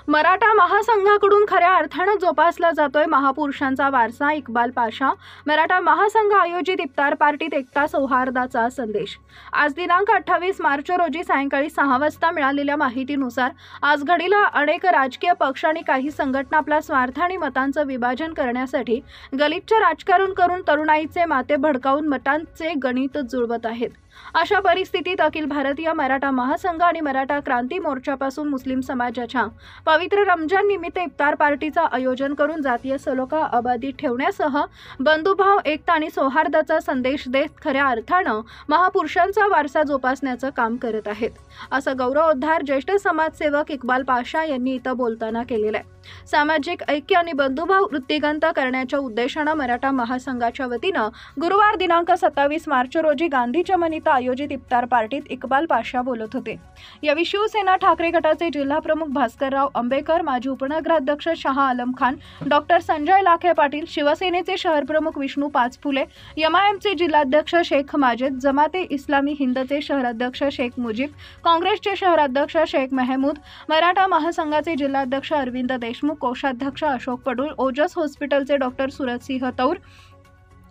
मराठा महासंघाकडून खऱ्या अर्थानं जोपासला जातोय महापुरुषांचा वारसा इक्बाल पाशा। मराठा महासंघ आयोजित इफ्तार पार्टीत एकता सौहार्दाचा संदेश। आज दिनांक 28 मार्च रोजी सायंकाळी 6 वाजता मिळालेल्या माहितीनुसार आज घडीला अनेक राजकीय पक्ष आणि काही संघटना आपला स्वार्थ आणि मतांचं विभाजन करण्यासाठी गलिच्छ राजकारण करून तरुणाईचे माते भडकावून मतांचे गणित जुळवत आहेत। अशा परिस्थितीत अखिल भारतीय मराठा महासंघ आणि मराठा क्रांती मोर्चापासून मुस्लिम समाजाच्या पवित्र रमजान निमित्त इफ्तार पार्टीचं आयोजन करून जातीय सलोखा अबाधित ठेवण्यासह बंधुभाव, एकता आणि सौहार्दाचा संदेश देत खऱ्या अर्थानं महापुरुषांचा वारसा जोपासण्याचं काम करत आहेत, असं गौरवोद्गार ज्येष्ठ समाजसेवक इक्बाल पाशा यांनी इथं बोलताना केलेलं आहे। सामाजिक ऐक्य आणि बंधुभाव वृत्तिगत करण्याच्या उद्देशानं मराठा महासंघाच्या वतीनं गुरुवार दिनांक 27 मार्च रोजी गांधी चमन इथं आयोजित इफ्तार पार्टीत इक्बाल पाशा बोलत होते। यावेळी शिवसेना ठाकरे गटाचे जिल्हा प्रमुख भास्करराव आंबेकर, माजी उपनगराध्यक्ष शाह आलम खान, डॉक्टर संजय लाखे पाटील, शिवसेनेचे शहर प्रमुख विष्णू पाचफुले, एमआयएमचे जिल्हाध्यक्ष शेख माजिद, जमाते इस्लामी हिंदचे शहराध्यक्ष शेख मुजीब, काँग्रेसचे शहराध्यक्ष शेख महमूद, मराठा महासंघाचे जिल्हाध्यक्ष अरविंद देशमुख, कोषाध्यक्ष अशोक पडूळ, ओजस हॉस्पिटलचे डॉक्टर सुरजसिंह तौर,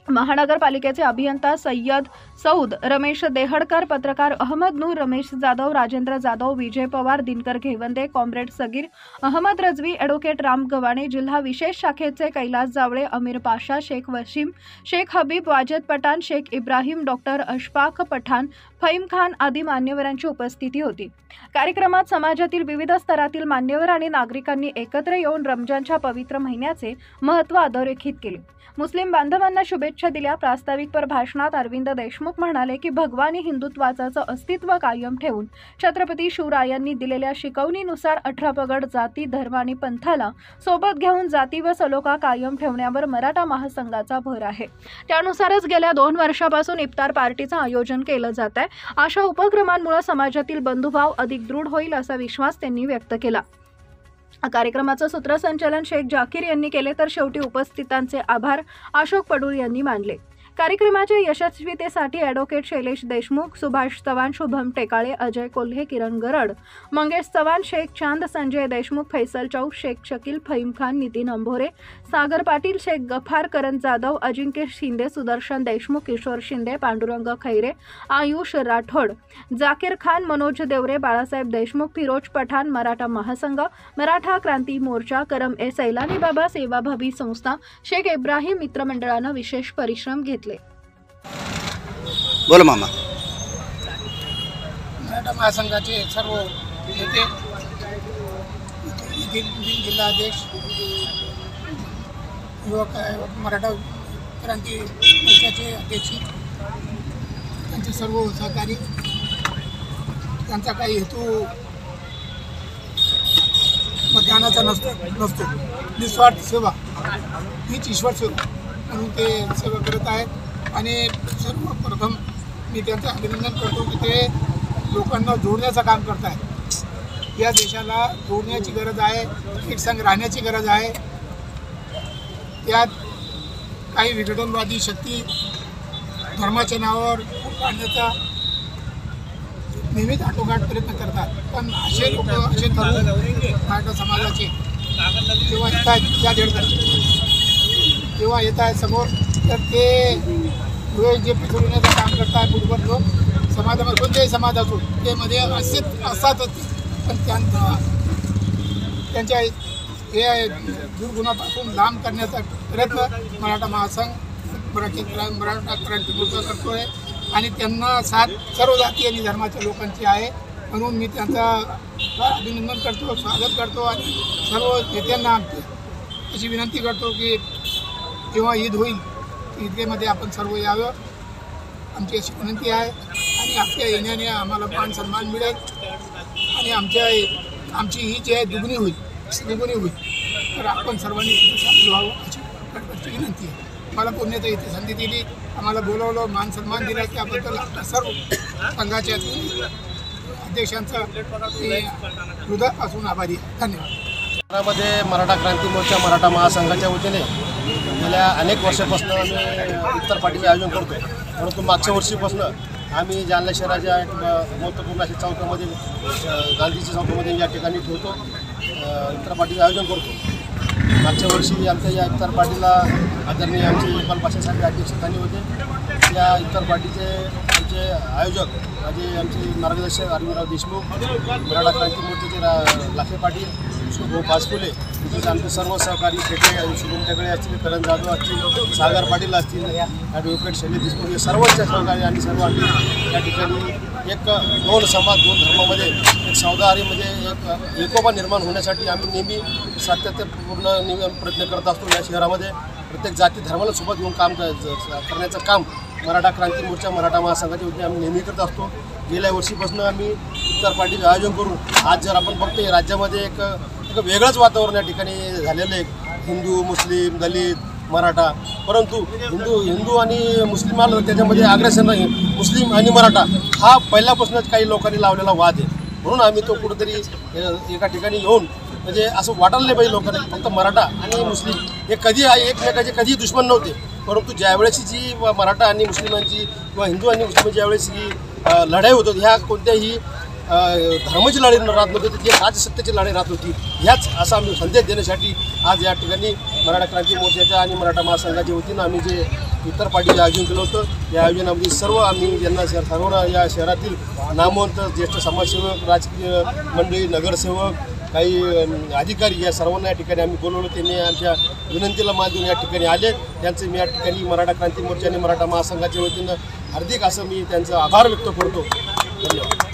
महानगरपालिकेचे अभियंता सय्यद सौद, रमेश देहडकर, पत्रकार अहमद नूर, रमेश जाधव, राजेंद्र जाधव, विजय पवार, दिनकर घेवंदे, कॉम्रेड सगीर अहमद रजवी, ॲडव्होकेट राम गव्हाणे, जिल्हा विशेष शाखेचे कैलास जावळे, अमीर पाशा, शेख वसीम, शेख हबीब, वाजद पठाण, शेख इब्राहिम, डॉक्टर अशफाक पठाण, फहीम खान आदी मान्यवरांची उपस्थिती होती। कार्यक्रमात समाजातील विविध स्तरातील मान्यवर आणि नागरिकांनी एकत्र येऊन रमजानच्या पवित्र महिन्याचे महत्त्व अधोरेखित केले। मुस्लिम बांधवांना शुभेच्छा दिल्या। प्रास्ताविकपर भाषणात अरविंद देशमुख म्हणाले की भगवानी हिंदुत्वाचं अस्तित्व कायम ठेवून छत्रपती शिवरायांनी दिलेल्या शिकवणीनुसार 18 पगड जाती, धर्म आणि पंथाला सोबत घेऊन जाती व सलोखा कायम ठेवण्यावर मराठा महासंघाचा भर आहे। त्यानुसारच गेल्या 2 वर्षापासून इफ्तार पार्टीचं आयोजन केलं जात आहे। अशा उपक्रमांमुळे समाजातील बंधुभाव अधिक दृढ होईल असा विश्वास त्यांनी व्यक्त केला। कार्यक्रमाचं सूत्रसंचालन शेख जाकीर यांनी केले, तर शेवटी उपस्थितांचे आभार अशोक पडूळ यांनी मानले। कार्यक्रमाच्या यशस्वीतेसाठी ॲडव्होकेट शैलेश देशमुख, सुभाष चव्हाण, शुभम टेकाळे, अजय कोल्हे, किरण गरड, मंगेश चव्हाण, शेख चांद, संजय देशमुख, फैसल चौक, शेख शकील, फहीम खान, नितीन अंभोरे, सागर पाटील, शेख गफार, करण जाधव, अजिंक्य शिंदे, सुदर्शन देशमुख, किशोर शिंदे, पांडुरंग खैरे, आयुष राठोड, जाकीर खान, मनोज देवरे, बाळासाहेब देशमुख, फिरोज पठाण, मराठा महासंघ, मराठा क्रांती मोर्चा, करम ए सैलानी बाबा सेवाभावी संस्था, शेख इब्राहिम मित्रमंडळानं विशेष परिश्रम घेतले। बोला मामा। मराठा महासंघाचे सर्व नेते, जिल्हाध्यक्ष, युवक मराठा क्रांती मोर्चाचे अध्यक्ष, त्यांचे सर्व सहकारी, त्यांचा काही हेतू मतदानाचा नसतो, निस्वार्थ सेवा हीच ईश्वर सेवा म्हणून ते सेवा करत आहेत। आणि सर्वप्रथम मी त्यांचं अभिनंदन करतो की ते लोकांना जोडण्याचं काम करत आहेत। या देशाला जोडण्याची गरज आहे, एकसंघ राहण्याची गरज आहे। त्यात काही विघटनवादी शक्ती धर्माच्या नावावर काढण्याचा नेहमीच आटोकाट प्रयत्न करतात, पण असे लोक, असे तरुण मराठा समाजाचे जेव्हा येत आहेत त्या जेव्हा येत आहेत समोर, तर ते जे पिसवण्याचं काम करतात बुडवत लोक समाजामध्ये, कोणत्याही समाज असो ते मध्ये असतातच, पण त्यांच्या हे दुर्गुणापासून लांब करण्याचा प्रयत्न मराठा महासंघ, मराठा क्रांती मोर्चा करतो आहे। आणि त्यांना साथ सर्व जाती आणि धर्माच्या लोकांची आहे, म्हणून मी त्यांचा अभिनंदन करतो, स्वागत करतो आणि सर्व नेत्यांना अशी विनंती करतो की जेव्हा ईद होईल ईदमध्ये आपण सर्व यावं, आमची अशी विनंती आहे। आणि आपल्या येण्याने आम्हाला मान सन्मान मिळेल आणि आमची ही जी आहे दुगुणी होईल, तर आपण सर्वांनी तिथे सामील व्हावं अशी प्रकारची विनंती आहे। मला पुण्याचं इथे संधी दिली, आम्हाला बोलवलं, मान सन्मान दिला, त्याबद्दल आपल्या सर्व संघाच्या अध्यक्षांचं हृदयापासून आभारी आहे। धन्यवाद। मराठा क्रांती मोर्चा, मराठा महासंघाच्या वतीने गेल्या अनेक वर्षापासून आम्ही इफ्तार पार्टीचे आयोजन करतो, परंतु मागच्या वर्षीपासून आम्ही जालना शहराच्या एक महत्त्वपूर्ण अशा चौकामध्ये, गांधीजी चौकामध्ये या ठिकाणी ठेवतो। इफ्तार पार्टीचं आयोजन करतो. मागच्या वर्षी आमच्या या इफ्तार पार्टीला आदरणीय आमचे इक्बाल पाशा साहेब अध्यक्षस्थानी होते. या इफ्तार पार्टीचे आमचे आयोजक म्हणजे आमचे मार्गदर्शक अरविंदराव देशमुख, मराठा क्रांती मोर्चाचे लाखे पाटील, भाऊ पाचपुले, तसेच आमचे सर्व सहकारी शेटे शुभम टेकडे असतील, करण जाधव असतील, सागर पाटील असतील, ॲडव्होकेट शैलेश देशमुख हे सर्वच्या सहकारी आणि सर्व आम्ही या ठिकाणी एक दोन समाज दोन धर्मामध्ये एक सौदारी म्हणजे एक एकोपा निर्माण होण्यासाठी आम्ही नेहमी सातत्यपूर्ण प्रयत्न करत असतो. या शहरामध्ये प्रत्येक जाती धर्माला सोबत घेऊन काम करण्याचं काम मराठा क्रांती मोर्चा मराठा महासंघाच्या वतीने आम्ही नेहमी करत असतो. गेल्या वर्षीपासून आम्ही इफ्तार पार्टीचं आयोजन करून आज जर आपण बघतोय राज्यामध्ये एक वेगळंच वातावरण या ठिकाणी झालेलं आहे. हिंदू, मुस्लिम, दलित, मराठा, परंतु हिंदू आणि मुस्लिमाला त्याच्यामध्ये अग्रेसन नाही. मुस्लिम आणि मराठा हा पहिल्यापासूनच काही लोकांनी लावलेला वाद आहे. म्हणून आम्ही तो कुठेतरी एका ठिकाणी येऊन म्हणजे असं वाटायला नाही पाहिजे लोकांना फक्त मराठा आणि मुस्लिम हे कधी एकमेकाचे कधी दुश्मन नव्हते. परंतु ज्यावेळेस जी मराठा आणि मुस्लिमांची किंवा हिंदू आणि मुस्लिमांची ज्यावेळेस ही लढाई होत होती, ह्या कोणत्याही धर्माची लढाई राहत नव्हती, ती राजसत्तेची लढाई राहत होती. ह्याच असा आम्ही संदेश देण्यासाठी आज या ठिकाणी मराठा क्रांती मोर्चाच्या आणि मराठा महासंघाच्या वतीनं आम्ही जे इफ्तार पार्टीचं आयोजन केलं होतं, या आयोजनामध्ये सर्व आम्ही ज्यांना सर्व या शहरातील नामवंत ज्येष्ठ समाजसेवक, राजकीय मंडळी, नगरसेवक, काही अधिकारी या सर्वांना या ठिकाणी आम्ही बोलवलं. त्यांनी आमच्या विनंतीला मान देऊन या ठिकाणी आले. त्यांचं मी या ठिकाणी मराठा क्रांती मोर्चा आणि मराठा महासंघाच्या वतीनं हार्दिक असं मी त्यांचा आभार व्यक्त करतो. धन्यवाद.